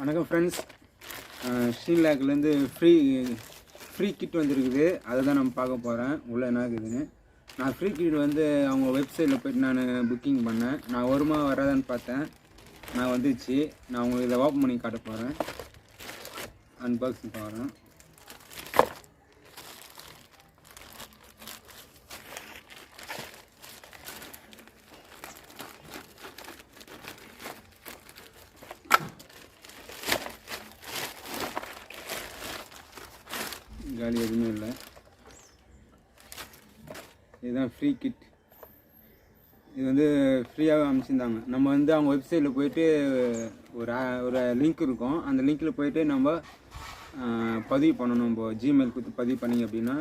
வணக்கம் friends, ஷீன்லாக்லேருந்து free kit வந்துருக்குது. அதை தான் நம்ம பார்க்க போகிறேன் உள்ளே என்ன இருக்குதுன்னு. நான் ஃப்ரீ கிட் வந்து அவங்க வெப்சைட்டில் போய்ட்டு நான் புக்கிங் பண்ணேன். நான் வருமா வராதான்னு பார்த்தேன். நான் வந்துச்சு. நான் உங்களுக்கு இதை ஓப்பன் பண்ணி காட்ட போகிறேன். அன்பாக்சிங் பார்க்குறேன். காலி எதுவுமே இல்லை. இதுதான் ஃப்ரீ கிட். இது வந்து ஃப்ரீயாகவே அமைச்சிருந்தாங்க. நம்ம வந்து அவங்க வெப்சைட்டில் போயிட்டு ஒரு லிங்க் இருக்கும். அந்த லிங்க்கில் போயிட்டு நம்ம பதிவு பண்ணணும். நம்ம ஜிமெயில் கொடுத்து பதிவு பண்ணிங்க அப்படின்னா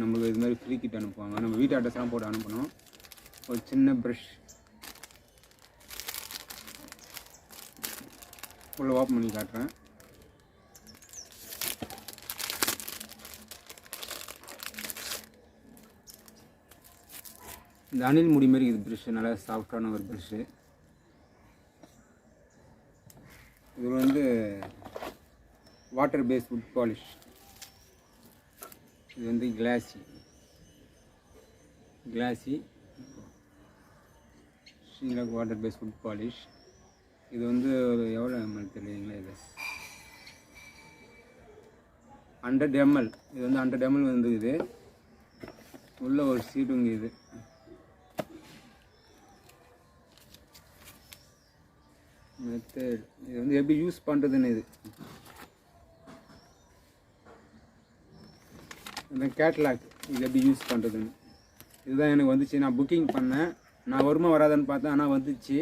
நம்மளுக்கு இது மாதிரி ஃப்ரீ கிட் அனுப்புவாங்க. நம்ம வீட்டு அட்ரஸ்லாம் போட்டு அனுப்பணும். ஒரு சின்ன ப்ரஷ் உள்ள ஓப்பன் பண்ணி காட்டுறேன். இந்த அணில் முடி மாதிரி இது ப்ரெஷ்ஷு, நல்லா சாஃப்டான ஒரு ப்ரெஷ்ஷு. இது வந்து வாட்டர் பேஸ் வுட் பாலிஷ். இது வந்து கிளாசி ஷீன்லாக் வாட்டர் பேஸ் வுட் பாலிஷ். இது வந்து ஒரு எவ்வளோ எம்எல் தெரியுங்களா? இது 100 ml. இது வந்து 100 ml வந்து இது உள்ள ஒரு சீட்டுங்க. இது மெத்தட், இது வந்து எப்படி யூஸ் பண்ணுறதுன்னு. இந்த கேட்லாக், இது எப்படி யூஸ் பண்ணுறதுன்னு இதுதான் எனக்கு வந்துச்சு. நான் புக்கிங் பண்ணேன். நான் வருமா வராதான்னு பார்த்தேன், ஆனால் வந்துச்சு.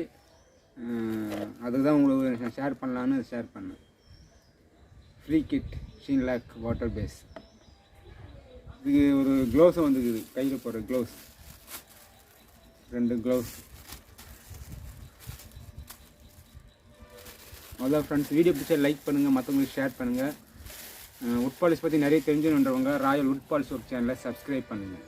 அதுக்கு தான் உங்களுக்கு நான் ஷேர் பண்ணலான்னு ஷேர் பண்ணேன். ஃப்ரீ கிட் ஷீன்லாக் வாட்டர் பேஸ். இதுக்கு ஒரு க்ளவுஸும் வந்துக்குது, கையில் போடுற க்ளவுஸ், 2 க்ளவுஸ். அதான் ஃப்ரெண்ட்ஸ், வீடியோ பிடிச்சா லைக் பண்ணுங்கள், மற்றவங்களுக்கு ஷேர் பண்ணுங்கள். வுட் பாலிஷ் பற்றி நிறைய தெரிஞ்சுன்றவங்க ராயல் வுட் பாலிஷ் ஒரு சேனலை சப்ஸ்கிரைப் பண்ணுங்கள்.